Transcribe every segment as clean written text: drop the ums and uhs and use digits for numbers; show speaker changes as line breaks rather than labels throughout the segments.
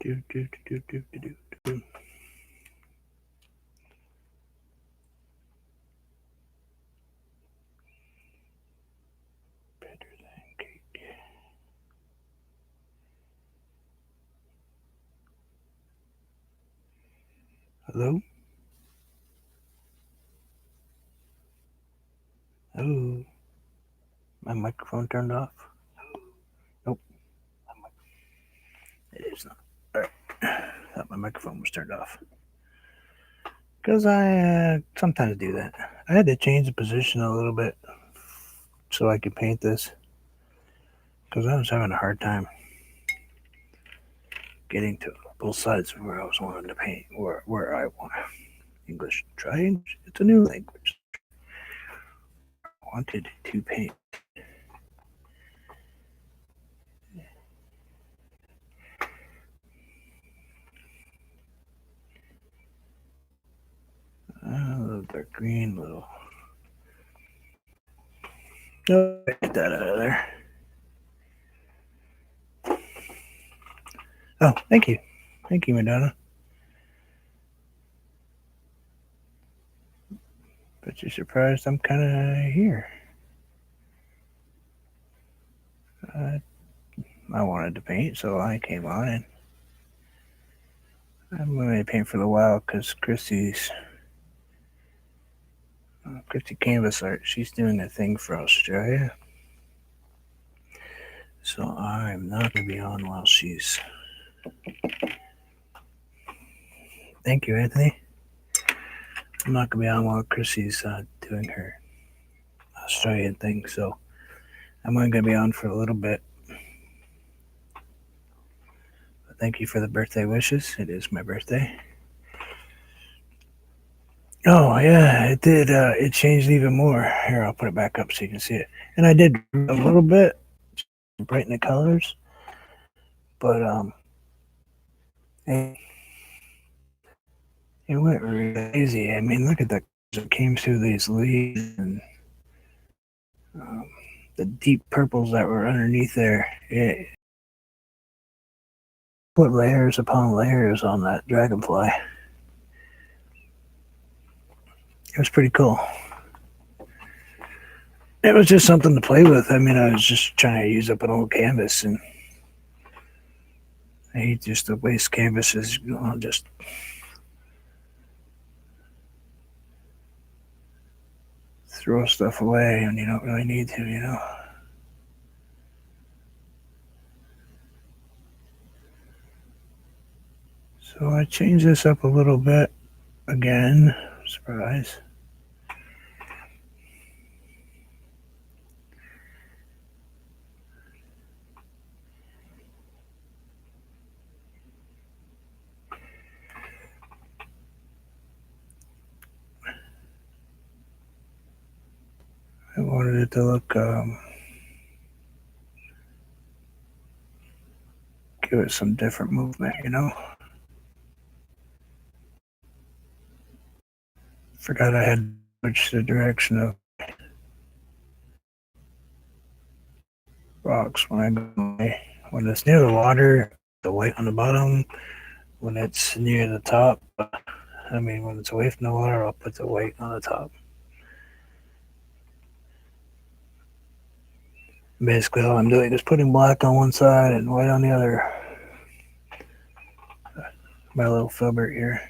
Do, do, do, do, do, do, do. Better than cake. Hello? Oh, my microphone turned off? Nope, it is not. Alright, thought my microphone was turned off. Because I sometimes do that. I had to change the position a little bit so I could paint this. Because I was having a hard time getting to both sides of where I was wanting to paint, where I want English. Try English. It's a new language. I wanted to paint. A little dark green, little. Oh, get that out of there. Oh, thank you. Thank you, Madonna. But you're surprised I'm kind of here. Uh, I wanted to paint, so I came on and I'm going to paint for a while because Christy Canvas Art, she's doing a thing for Australia. So I'm not going to be on while she's. Thank you, Anthony. I'm not going to be on while Chrissy's doing her Australian thing, so I'm only going to be on for a little bit. But thank you for the birthday wishes. It is my birthday. Oh yeah, it did. It changed even more. Here, I'll put it back up so you can see it. And I did a little bit, brighten the colors, but it went really easy. I mean, look at that. It came through these leaves and um, the deep purples that were underneath there. It put layers upon layers on that dragonfly. It was pretty cool. It was just something to play with. I mean, I was just trying to use up an old canvas, and I hate just to waste canvases. Just throw stuff away when you don't really need to. So I changed this up a little bit again. Surprise. I wanted it to look, give it some different movement. Forgot I had to switch the direction of rocks when I go away. When it's near the water, the white on the bottom. When it's near the top, when it's away from the water, I'll put the white on the top. Basically, all I'm doing is putting black on one side and white on the other. My little filbert here.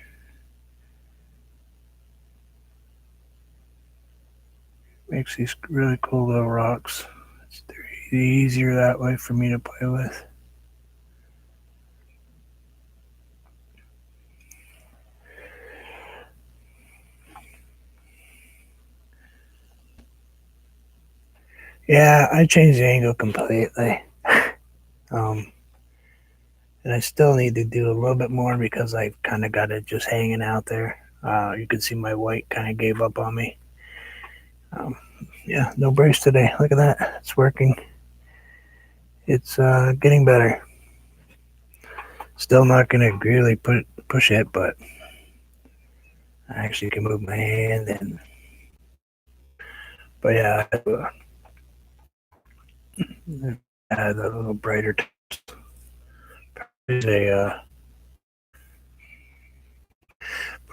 Makes these really cool little rocks. It's easier that way for me to play with. Yeah, I changed the angle completely. Um, and I still need to do a little bit more because I kind of got it just hanging out there. You can see my white kind of gave up on me. Yeah, no brace today. Look at that. It's working. It's getting better. Still not going to really push it, but I actually can move my hand and. But yeah, add a little brighter. There's a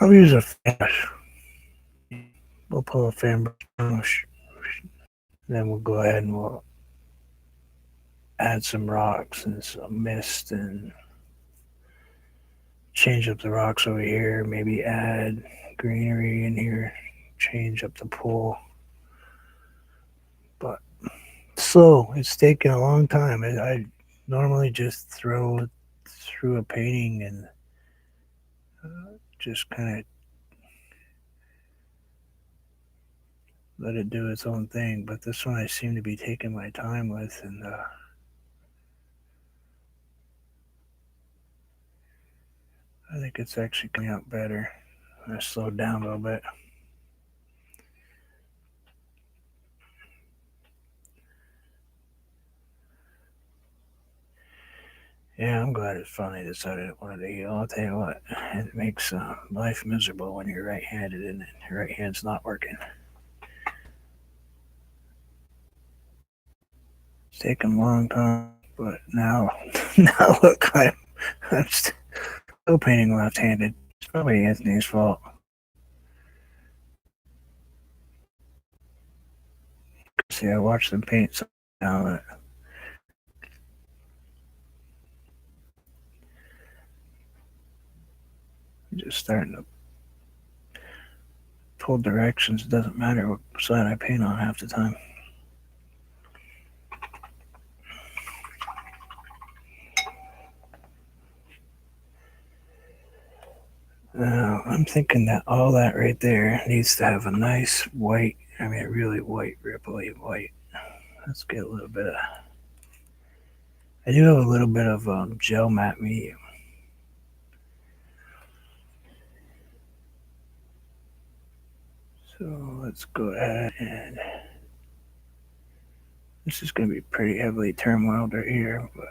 I'll use a fan brush. We'll pull a fan brush. Then we'll go ahead and we'll add some rocks and some mist and change up the rocks over here. Maybe add greenery in here. Change up the pool. But slow. It's taken a long time. I normally just throw through a painting and just kind of let it do its own thing. But this one I seem to be taking my time with, and I think it's actually coming out better. I slowed down a little bit. Yeah, I'm glad it finally decided it wanted to heal. I'll tell you what, it makes life miserable when you're right-handed and your right hand's not working. It's taken a long time, but now, now look, I'm still painting left-handed. It's probably Anthony's fault. See, I watched them paint something now that just starting to pull directions. It doesn't matter what side I paint on half the time. Now, I'm thinking that all that right there needs to have a nice white, I mean, really white, ripply white. Let's get a little bit of, I do have a little bit of gel matte medium. So let's go ahead and, this is going to be pretty heavily turmoiled right here, but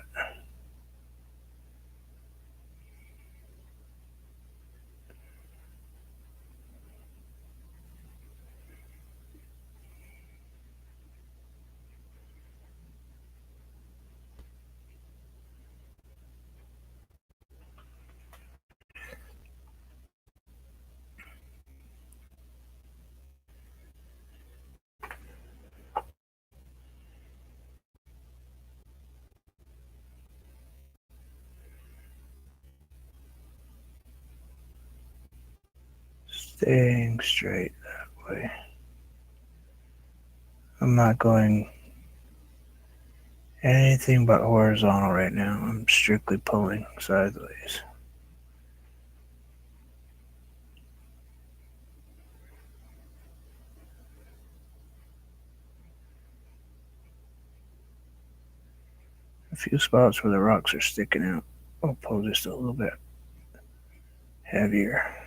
staying straight that way. I'm not going anything but horizontal right now. I'm strictly pulling sideways. A few spots where the rocks are sticking out, I'll pull just a little bit heavier.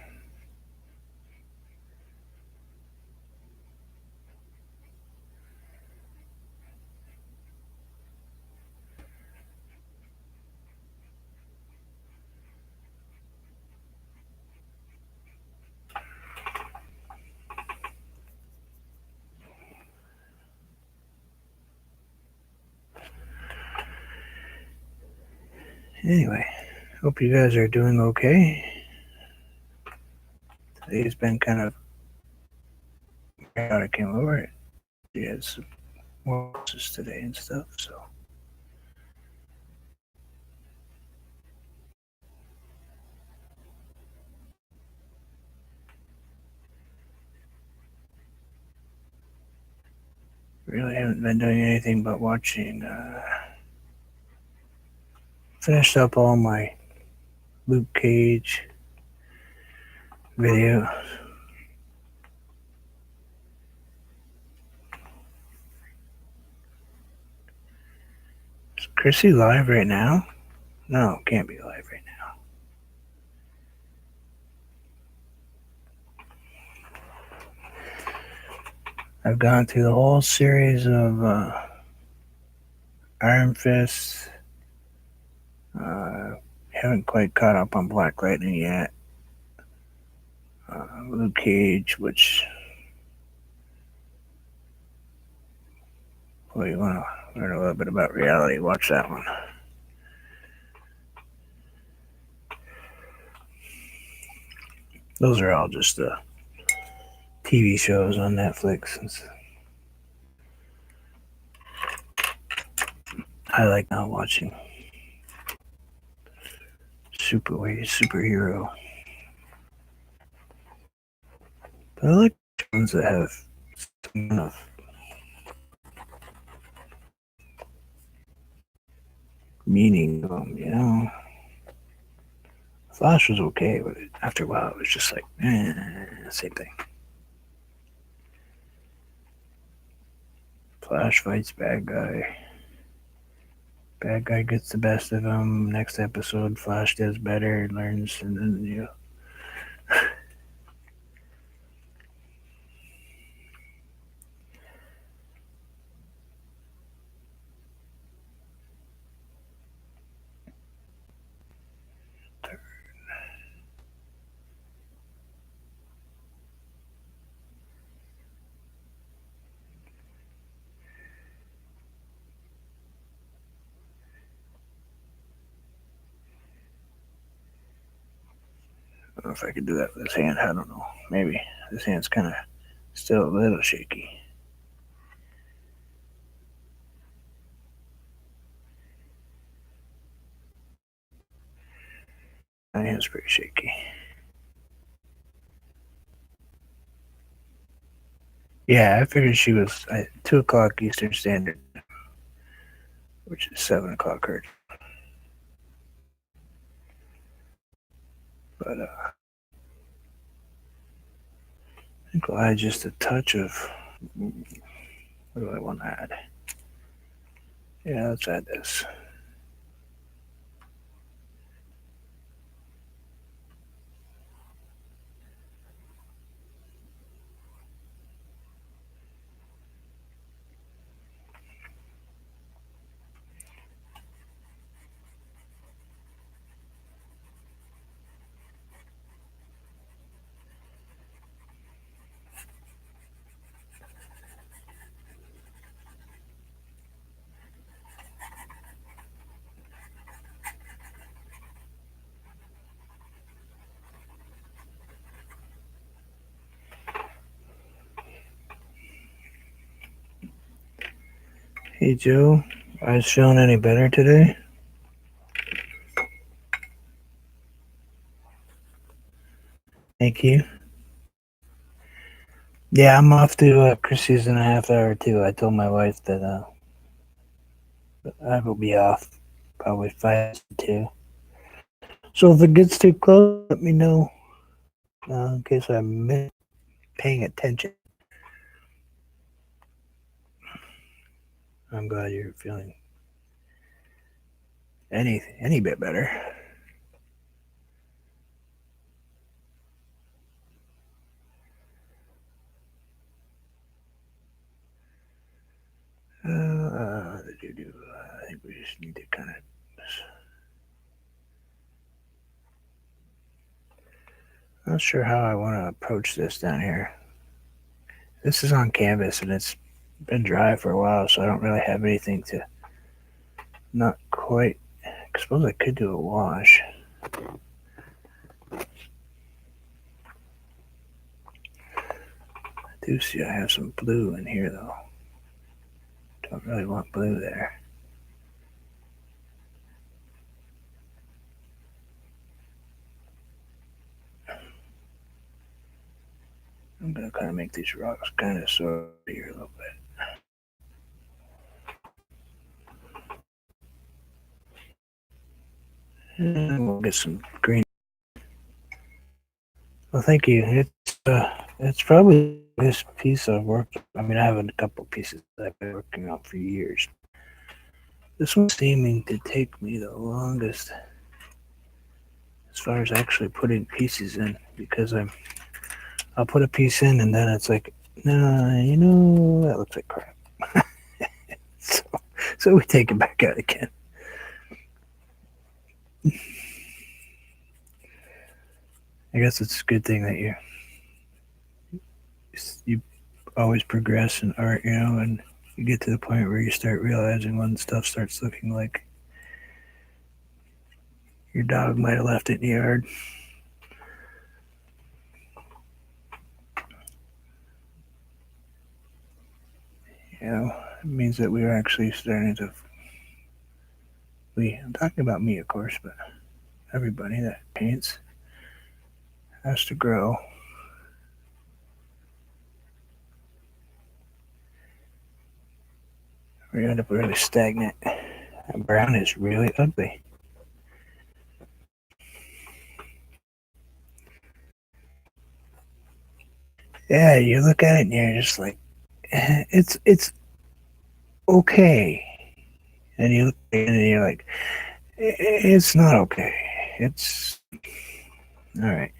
Anyway, hope you guys are doing okay. Today's been kind of how I came over it. She had some more classes today and stuff, so really haven't been doing anything but watching. Finished up all my Luke Cage video. Is Chrissy live right now? No, can't be live right now. I've gone through the whole series of Iron Fist. Haven't quite caught up on Black Lightning yet. Luke Cage, which, well, you want to learn a little bit about reality, watch that one. Those are all just TV shows on Netflix. I like not watching superhero, but I like ones that have some kind of meaning to them. Flash was okay, but after a while, it was just like, same thing. Flash fights bad guy. Bad guy gets the best of him. Next episode, Flash does better, learns, and then. I don't know if I could do that with this hand. I don't know. Maybe this hand's kind of still a little shaky. My hand's pretty shaky. Yeah, I figured she was at 2 o'clock Eastern Standard, which is 7 o'clock her. But I think I'll add just a touch of. What do I want to add? Yeah, let's add this. Hey Joe, eyes feeling any better today? Thank you. Yeah, I'm off to Chrissy's in a half hour too. I told my wife that I will be off probably 5 to 2. So if it gets too close, let me know in case I'm paying attention. I'm glad you're feeling any bit better. I think we just need to kind of. Not sure how I want to approach this down here. This is on canvas and it's been dry for a while, so I don't really have anything to. Not quite. I suppose I could do a wash. I do see I have some blue in here though. Don't really want blue there. I'm gonna kind of make these rocks kind of sort here a little bit. And we'll get some green. Well, thank you. It's probably this piece I've worked. I mean, I have a couple pieces that I've been working on for years. This one's seeming to take me the longest as far as actually putting pieces in because I'll put a piece in and then it's like, nah, that looks like crap. so, so we take it back out again. I guess it's a good thing that you always progress in art, and you get to the point where you start realizing when stuff starts looking like your dog might have left it in the yard. it means that we're actually starting to. I'm talking about me, of course, but everybody that paints has to grow. We end up really stagnant. And brown is really ugly. Yeah, you look at it and you're just like, it's okay, and you look at it and you're like, it's not okay. It's all right.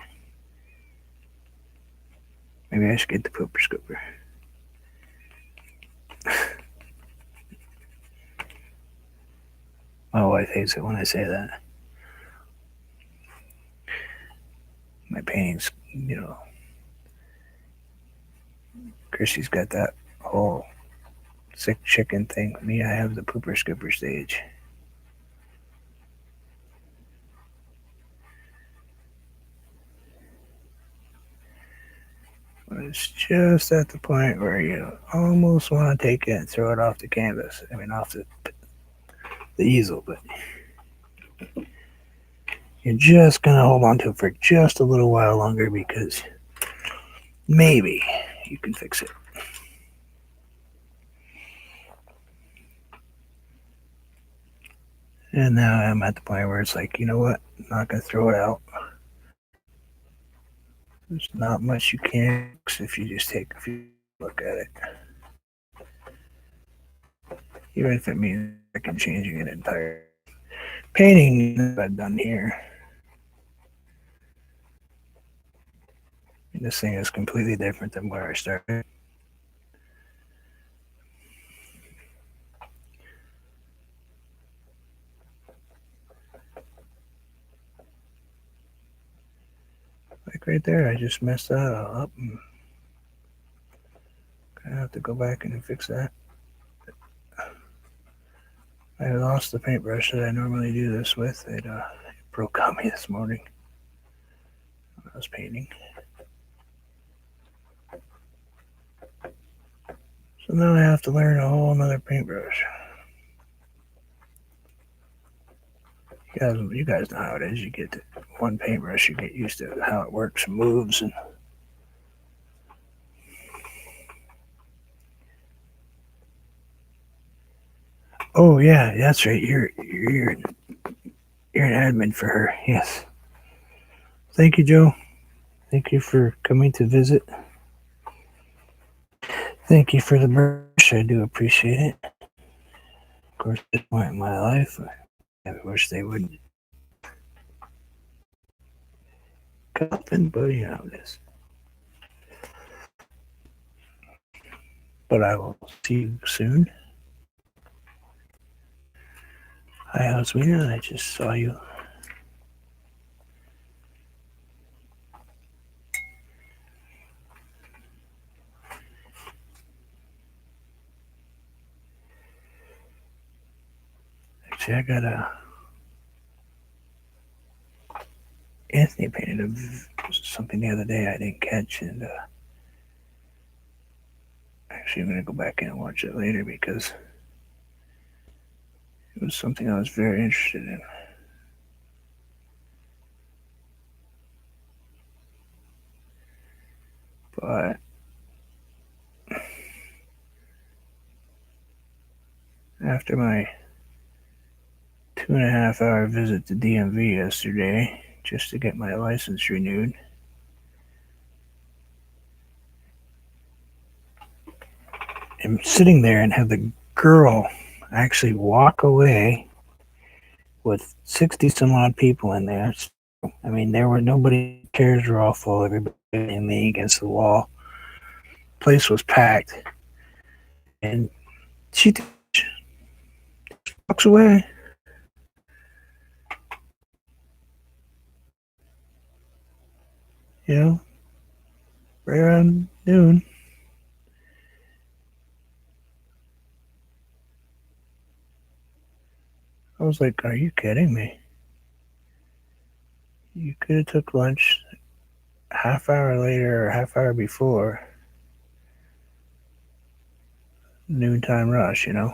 Maybe I should get the pooper scooper. My wife hates it when I say that. My paintings, Chrissy's got that whole sick chicken thing. Me, I have the pooper scooper stage. But it's just at the point where you almost want to take it and throw it off the canvas. I mean, off the easel, but you're just gonna hold on to it for just a little while longer because maybe you can fix it. And now I'm at the point where it's like, you know what? I'm not gonna throw it out. There's not much you can fix if you just take a few look at it. Even if it means I can changing it entire painting that I've done here. And this thing is completely different than where I started. Like right there, I just messed that all up. And I have to go back and fix that. I lost the paintbrush that I normally do this with. It broke on me this morning when I was painting. So now I have to learn a whole another paintbrush. You guys know how it is. You get one paintbrush, you get used to how it works and moves, and oh yeah, that's right. You're an admin for her. Yes. Thank you, Joe. Thank you for coming to visit. Thank you for the brush. I do appreciate it. Of course, at this point in my life, I wish they would come and but you know this. But I will see you soon. Hi, Oswina. I just saw you. Actually, I got Anthony painted something the other day I didn't catch, and actually I'm gonna go back in and watch it later because it was something I was very interested in. But after my 2.5 hour visit to DMV yesterday just to get my license renewed, I'm sitting there and have the girl actually walk away with 60 some odd people in there. I mean, there were nobody, chairs were all full, everybody leaning against the wall. Place was packed. And she walks away. You know, right around noon. I was like, are you kidding me? You could have took lunch half hour later or half hour before. noontime rush, you know.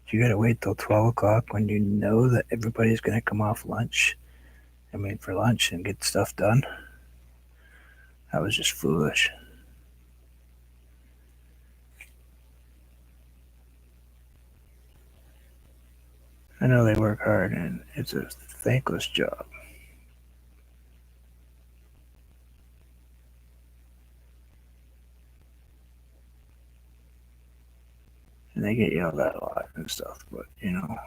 You gotta wait till 12 o'clock when you know that everybody's gonna come off lunch. I mean, for lunch and get stuff done. That was just foolish. I know they work hard and it's a thankless job. And they get yelled at a lot and stuff, but you know,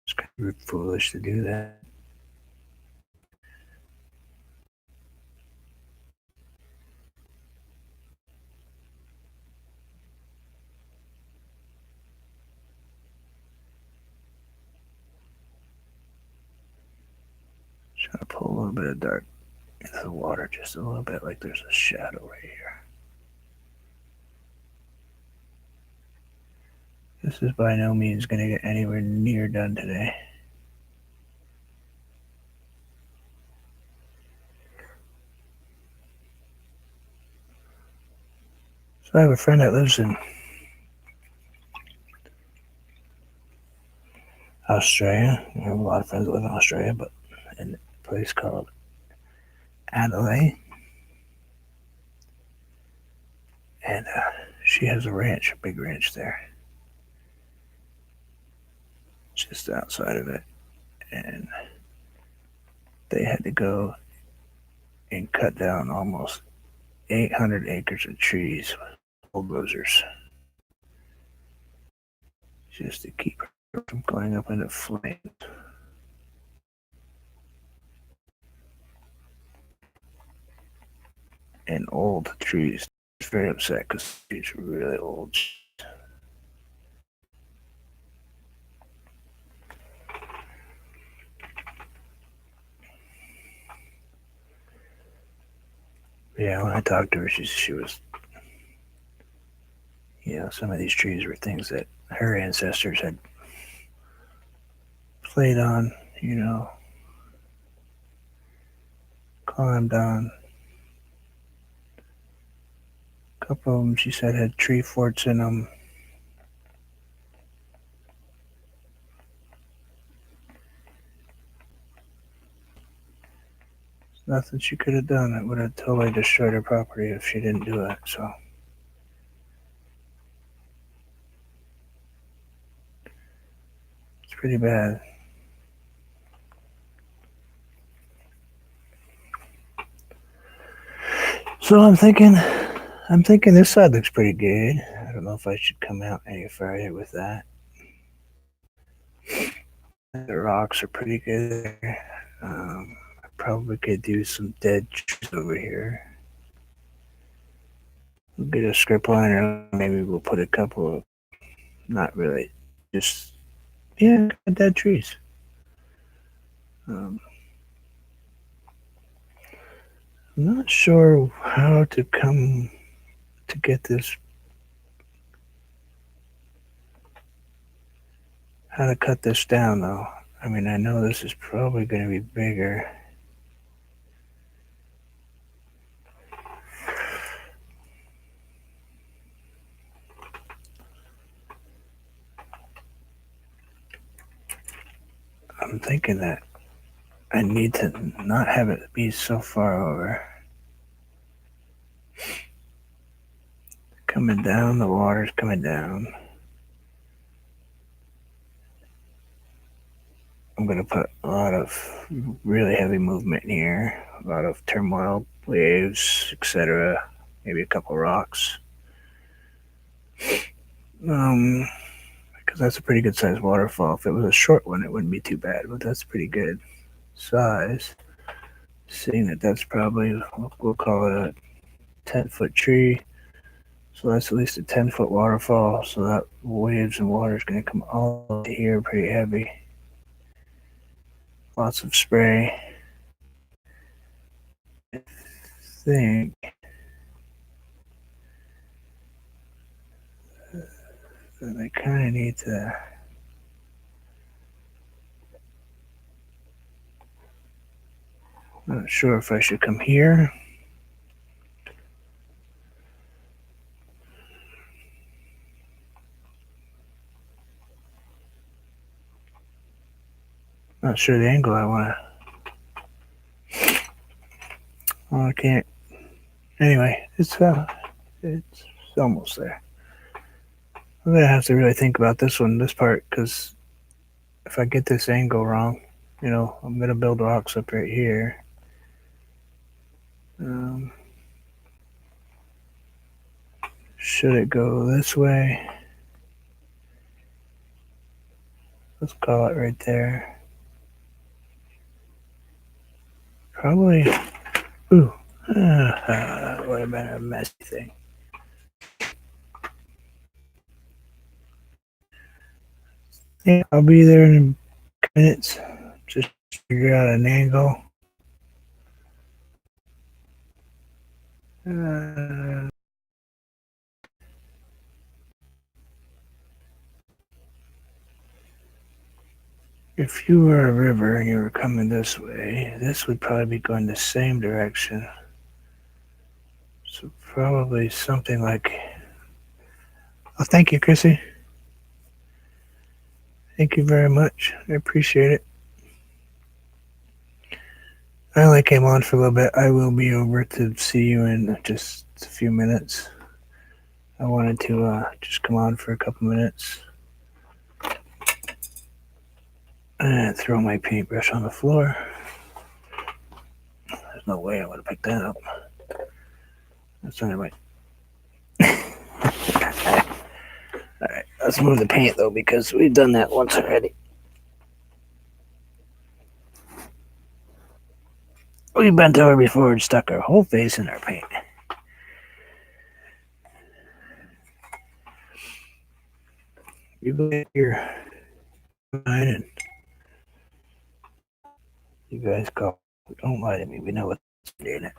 it's kind of foolish to do that. Trying to pull a little bit of dark into the water, just a little bit, like there's a shadow right here. This is by no means going to get anywhere near done today. So I have a friend that lives in Australia. I have a lot of friends that live in Australia, but in a place called Adelaide. And she has a ranch, a big ranch there, just outside of it. And they had to go and cut down almost 800 acres of trees with bulldozers just to keep her from going up into flames. And old trees. She's very upset because she's really old. Yeah, when I talked to her, she was, some of these trees were things that her ancestors had played on, climbed on. A couple of them, she said, had tree forts in them. There's nothing she could have done that would have totally destroyed her property if she didn't do it. So it's pretty bad. So I'm thinking this side looks pretty good. I don't know if I should come out any further with that. The rocks are pretty good there. I probably could do some dead trees over here. We'll get a strip liner. Maybe we'll put a couple of, not really, just, dead trees. Um, I'm not sure how to come to get this, how to cut this down though. I mean, I know this is probably going to be bigger. I'm thinking that I need to not have it be so far over. Coming down, the water's coming down. I'm going to put a lot of really heavy movement in here, a lot of turmoil, waves, etc. Maybe a couple rocks. Because that's a pretty good sized waterfall. If it was a short one, it wouldn't be too bad, but that's pretty good size. Seeing that that's probably, we'll call it a 10-foot tree. So that's at least a 10-foot waterfall. So that waves and water is going to come all here pretty heavy. Lots of spray. I think And I kind of need to. Not sure if I should come here. Not sure the angle I want to. Oh, I can't. Anyway, it's almost there. I'm gonna have to really think about this part, because if I get this angle wrong, I'm gonna build rocks up right here. Should it go this way? Let's call it right there. Probably. Ooh, would have been a messy thing. Yeah, I'll be there in minutes. Just figure out an angle. If you were a river and you were coming this way, this would probably be going the same direction. So probably something like. Oh, thank you, Chrissy. Thank you very much. I appreciate it. I only came on for a little bit. I will be over to see you in just a few minutes. I wanted to just come on for a couple minutes and throw my paintbrush on the floor. There's no way I would have picked that up. That's anyway. Alright, let's move the paint though, because we've done that once already. We bent over before and stuck our whole face in our paint. You go get your mine and you guys call. Don't lie to me. We know what's in it.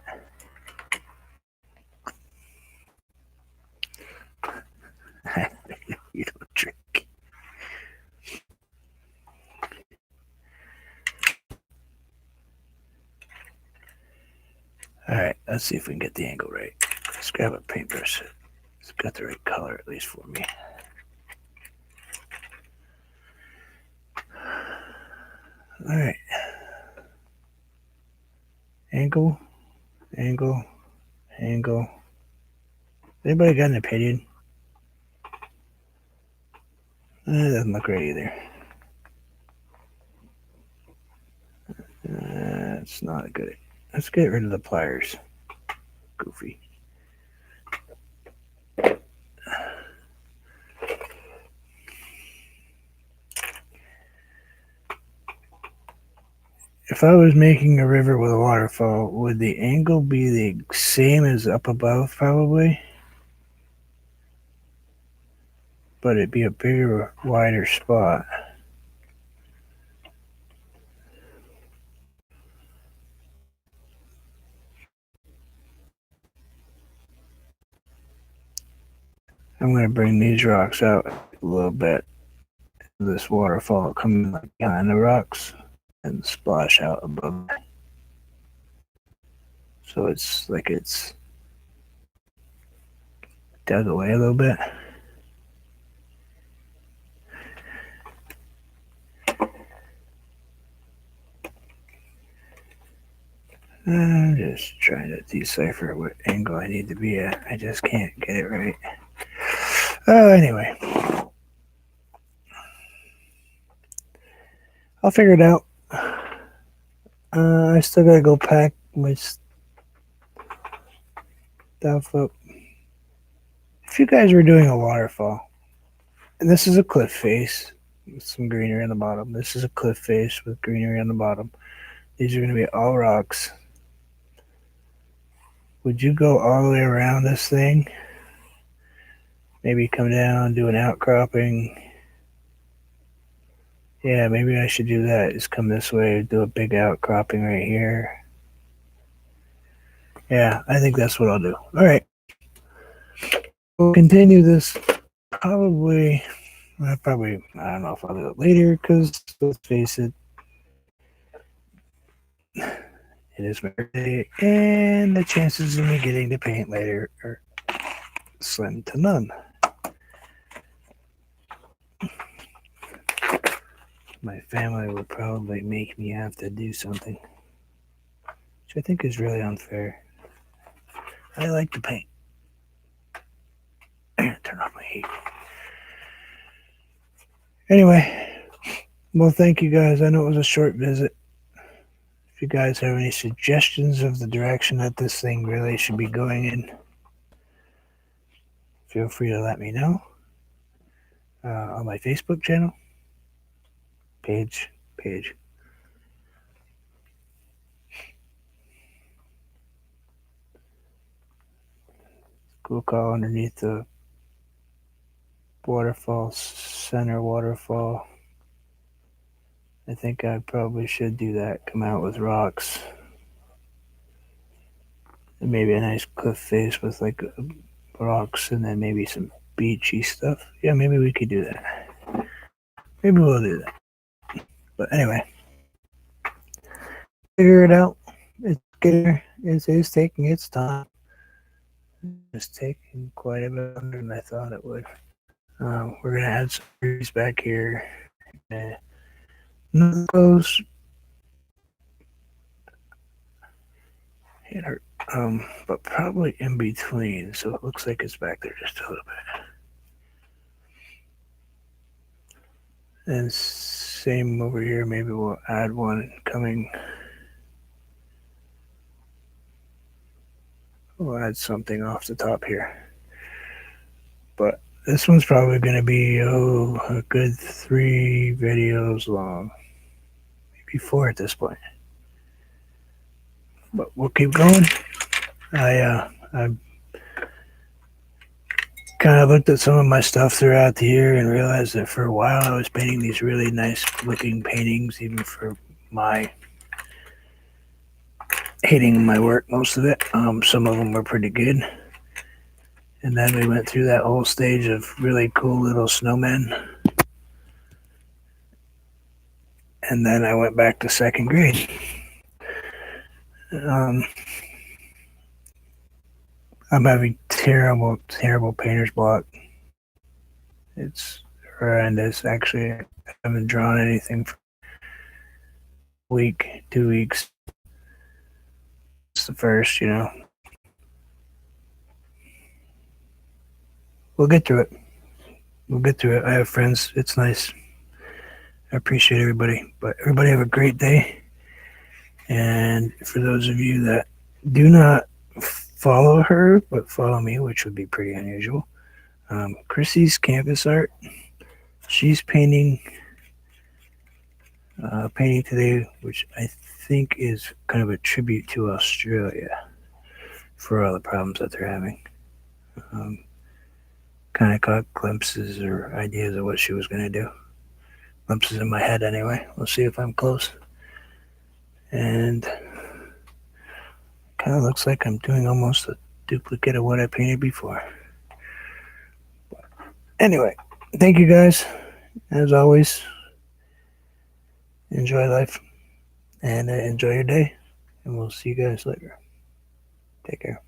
You don't drink. Alright, let's see if we can get the angle right. Let's grab a paintbrush. It's got the right color, at least for me. Alright. Angle, angle, angle. Anybody got an opinion? That doesn't look right either. It's not good. Let's get rid of the pliers. Goofy. If I was making a river with a waterfall, would the angle be the same as up above, probably? But it'd be a bigger, wider spot. I'm going to bring these rocks out a little bit. This waterfall coming like behind the rocks and splash out above. So it's like it's dug away a little bit. I'm just trying to decipher what angle I need to be at. I just can't get it right. Oh, anyway. I'll figure it out. I still gotta go pack my stuff up. If you guys were doing a waterfall, and this is a cliff face with some greenery on the bottom. This is a cliff face with greenery on the bottom. These are going to be all rocks. Would you go all the way around this thing? Maybe come down, do an outcropping. Yeah, maybe I should do that. Just come this way, do a big outcropping right here. Yeah, I think that's what I'll do. All right. We'll continue this probably, I don't know if I'll do it later because let's face it, it is my birthday, and the chances of me getting to paint later are slim to none. My family would probably make me have to do something, which I think is really unfair. I like to paint. Turn off my heat. Anyway, well, thank you guys. I know it was a short visit. If you guys have any suggestions of the direction that this thing really should be going in, feel free to let me know on my Facebook channel page. Cool call underneath the waterfall, center waterfall. I think I probably should do that. Come out with rocks. And maybe a nice cliff face with like rocks and then maybe some beachy stuff. Yeah, maybe we could do that. Maybe we'll do that. But anyway, figure it out. It's getting it is taking its time. It's taking quite a bit longer than I thought it would. We're gonna add some trees back here. None of those hit her, but probably in between. So it looks like it's back there just a little bit. And same over here. Maybe we'll add one coming. We'll add something off the top here. But this one's probably going to be a good 3 videos long, maybe 4 at this point. But we'll keep going. I kind of looked at some of my stuff throughout the year and realized that for a while I was painting these really nice looking paintings, even for my hating my work, most of it. Some of them were pretty good. And then we went through that whole stage of really cool little snowmen. And then I went back to second grade. I'm having terrible painter's block. It's horrendous. Actually, I haven't drawn anything for a week, 2 weeks. It's the first, We'll get through it. I have friends. It's nice. I appreciate everybody. But everybody have a great day. And for those of you that do not follow her, but follow me, which would be pretty unusual, Chrissy's Canvas Art. She's painting today, which I think is kind of a tribute to Australia for all the problems that they're having. Kind of caught glimpses or ideas of what she was going to do. Glimpses in my head anyway. We'll see if I'm close. And kind of looks like I'm doing almost a duplicate of what I painted before. But anyway, thank you guys. As always, enjoy life and enjoy your day. And we'll see you guys later. Take care.